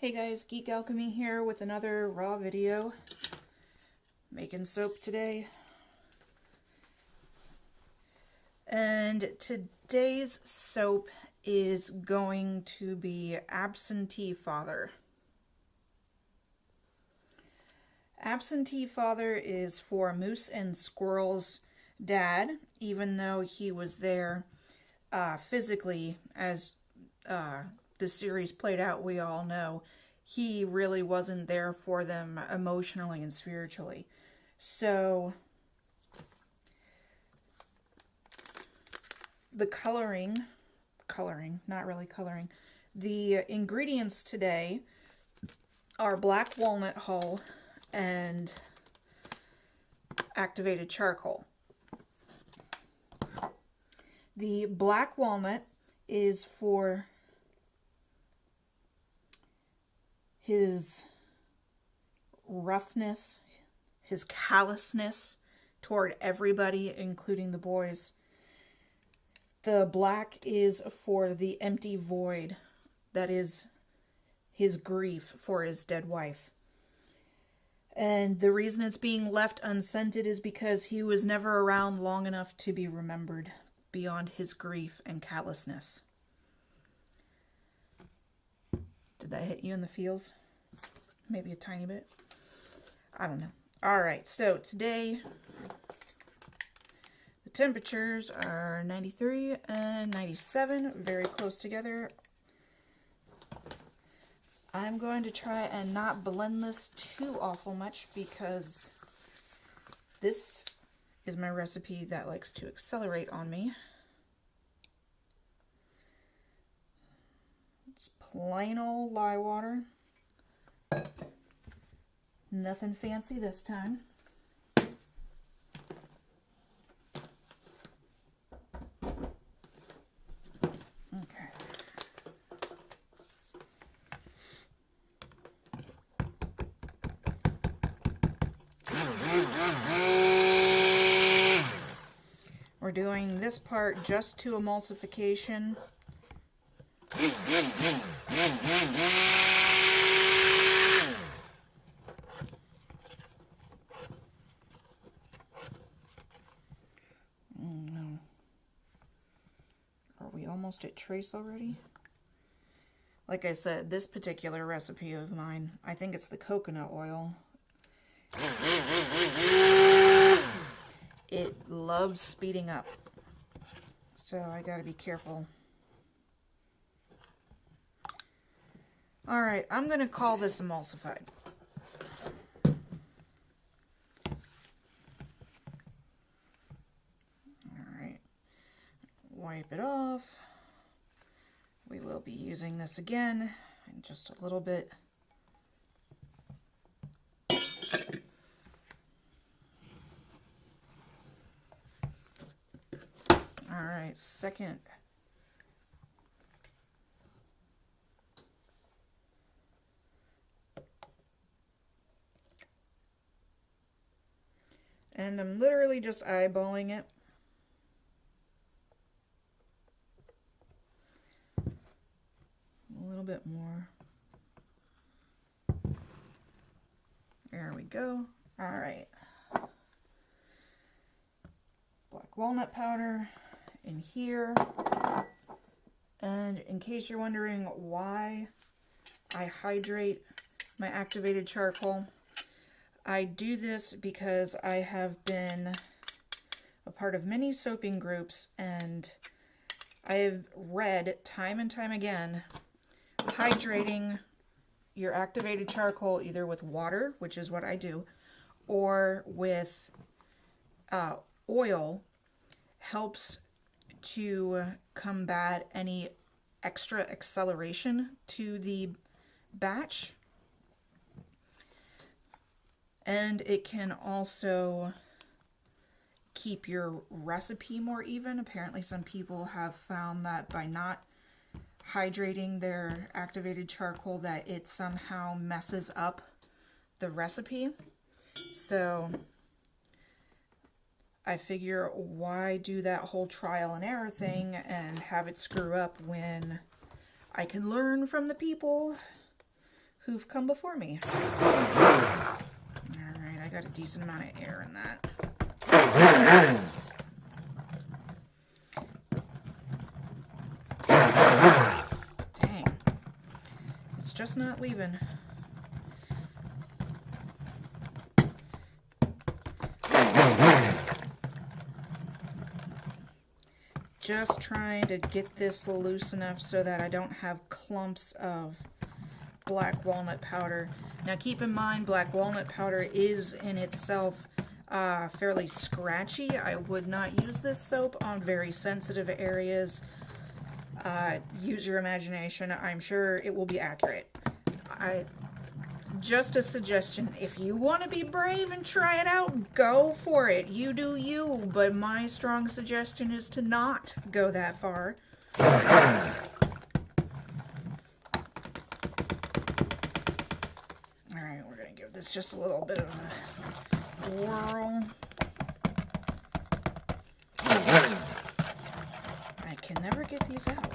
Hey guys, Geek Alchemy here with another raw video. Making soap today. And today's soap is going to be Absentee Father. Absentee Father is for Moose and Squirrel's dad, even though he was there physically as the series played out, we all know, he really wasn't there for them emotionally and spiritually. So the not really coloring, the ingredients today are black walnut hull and activated charcoal. The black walnut is for his roughness, his callousness toward everybody, including the boys. The black is for the empty void that is his grief for his dead wife. And the reason it's being left unscented is because he was never around long enough to be remembered beyond his grief and callousness. Did that hit you in the feels? Maybe a tiny bit. I don't know. Alright, so today the temperatures are 93 and 97, very close together. I'm going to try and not blend this too awful much because this is my recipe that likes to accelerate on me. It's plain old lye water. Nothing fancy this time. Okay. We're doing this part just to emulsification. Almost at trace already. Like I said, this particular recipe of mine, I think it's the coconut oil. It loves speeding up. So I gotta be careful. Alright, I'm gonna call this emulsified. Alright. Wipe it off. We will be using this again in just a little bit. All right, second. And I'm literally just eyeballing it. A little bit more. There we go. All right. Black walnut powder in here. And in case you're wondering why I hydrate my activated charcoal, I do this because I have been a part of many soaping groups, and I have read time and time again hydrating your activated charcoal either with water, which is what I do, or with oil helps to combat any extra acceleration to the batch. And it can also keep your recipe more even. Apparently some people have found that by not hydrating their activated charcoal that it somehow messes up the recipe. So I figure why do that whole trial and error thing and have it screw up when I can learn from the people who've come before me. Alright, I got a decent amount of air in that. Dang. It's just not leaving. Just trying to get this loose enough so that I don't have clumps of black walnut powder. Now keep in mind, black walnut powder is in itself fairly scratchy. I would not use this soap on very sensitive areas. Use your imagination. I'm sure it will be accurate. Just a suggestion. If you want to be brave and try it out, go for it. You do you. But my strong suggestion is to not go that far. Alright, we're going to give this just a little bit of a whirl. I can never get these out.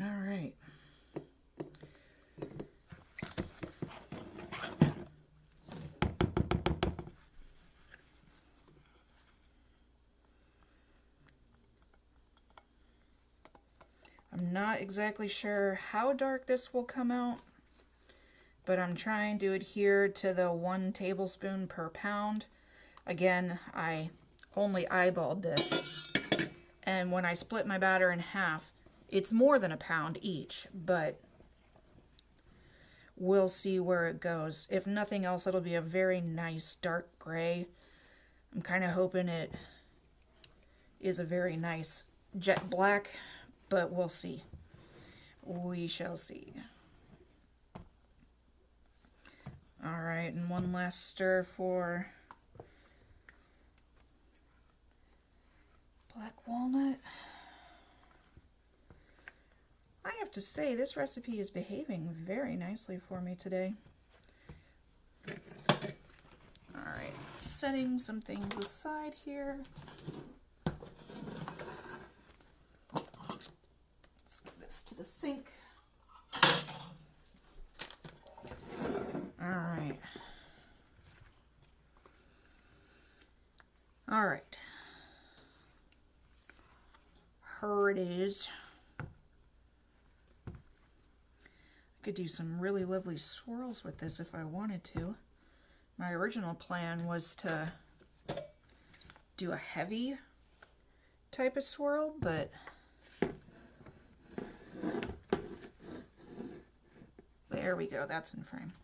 Alright. I'm not exactly sure how dark this will come out, but I'm trying to adhere to the 1 tablespoon per pound. Again, I only eyeballed this, and when I split my batter in half, it's more than a pound each, but we'll see where it goes. If nothing else, it'll be a very nice dark gray. I'm kind of hoping it is a very nice jet black, but we'll see. We shall see. Alright, and one last stir for black walnut. I have to say, this recipe is behaving very nicely for me today. Alright, setting some things aside here. Let's get this to the sink. Alright. Alright. Here it is. I could do some really lovely swirls with this if I wanted to. My original plan was to do a heavy type of swirl, but there we go, that's in frame.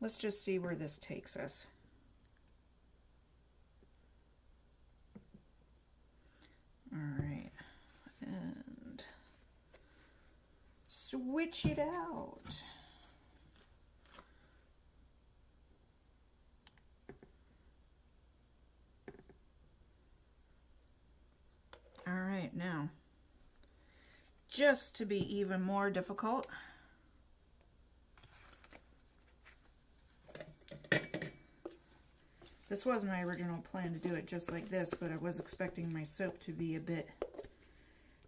Let's just see where this takes us. Alright, and switch it out. Alright, now, just to be even more difficult, this was my original plan to do it just like this, but I was expecting my soap to be a bit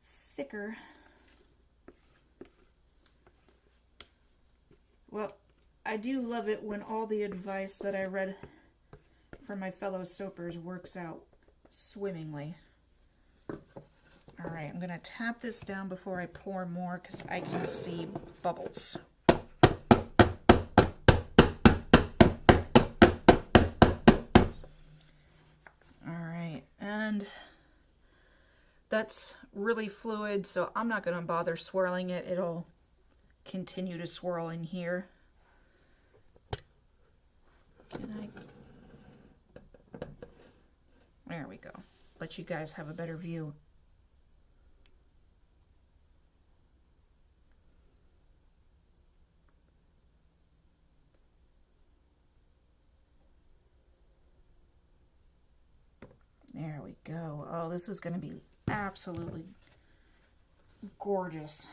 thicker. Well, I do love it when all the advice that I read from my fellow soapers works out swimmingly. Alright, I'm going to tap this down before I pour more because I can see bubbles. And that's really fluid, so I'm not going to bother swirling it. It'll continue to swirl in here. There we go. Let you guys have a better view. There we go. Oh, this is going to be absolutely gorgeous.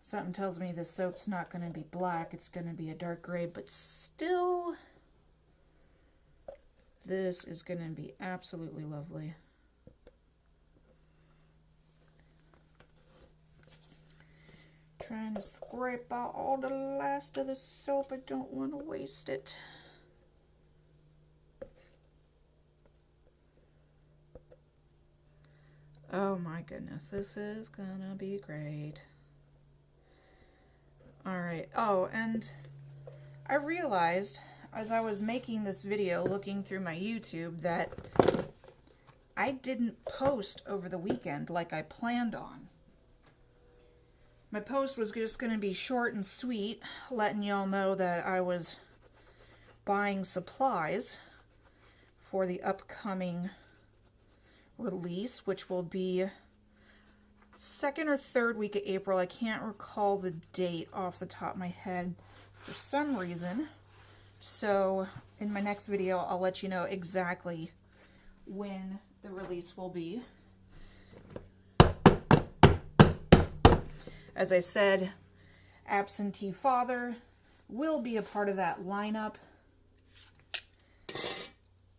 Something tells me this soap's not going to be black. It's going to be a dark gray, but still This is going to be absolutely lovely. Trying to scrape out all the last of the soap. I don't want to waste it. Oh my goodness, this is gonna be great. Alright, oh, and I realized as I was making this video, looking through my YouTube, that I didn't post over the weekend like I planned on. My post was just going to be short and sweet, letting y'all know that I was buying supplies for the upcoming release, which will be second or third week of April. I can't recall the date off the top of my head for some reason. So in my next video, I'll let you know exactly when the release will be. As I said, Absentee Father will be a part of that lineup.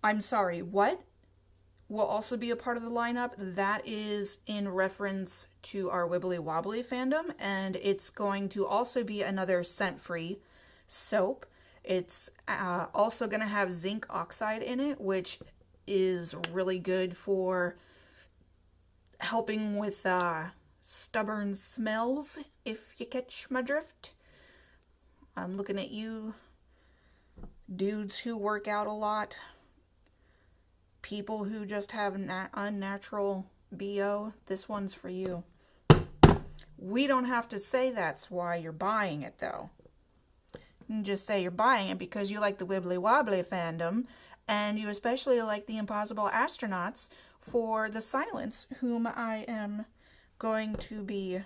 I'm sorry, what? Will also be a part of the lineup? That is in reference to our Wibbly Wobbly fandom, and it's going to also be another scent-free soap. It's also going to have zinc oxide in it, which is really good for helping with stubborn smells, if you catch my drift. I'm looking at you dudes who work out a lot, people who just have unnatural BO. This one's for you. We don't have to say that's why you're buying it, though. You can just say you're buying it because you like the Wibbly Wobbly fandom, and you especially like the Impossible Astronauts for the Silence, whom I am going to be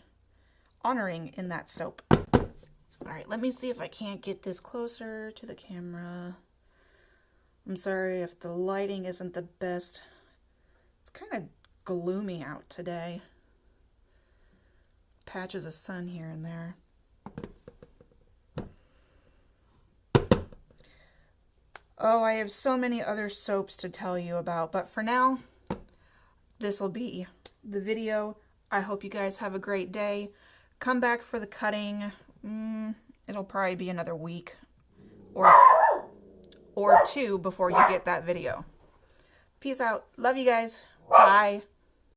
honoring in that soap. Alright, let me see if I can't get this closer to the camera. I'm sorry if the lighting isn't the best. It's kind of gloomy out today. Patches of sun here and there. Oh, I have so many other soaps to tell you about, but for now, this will be the video. I hope you guys have a great day. Come back for the cutting. It'll probably be another week or two before you get that video. Peace out. Love you guys. Bye.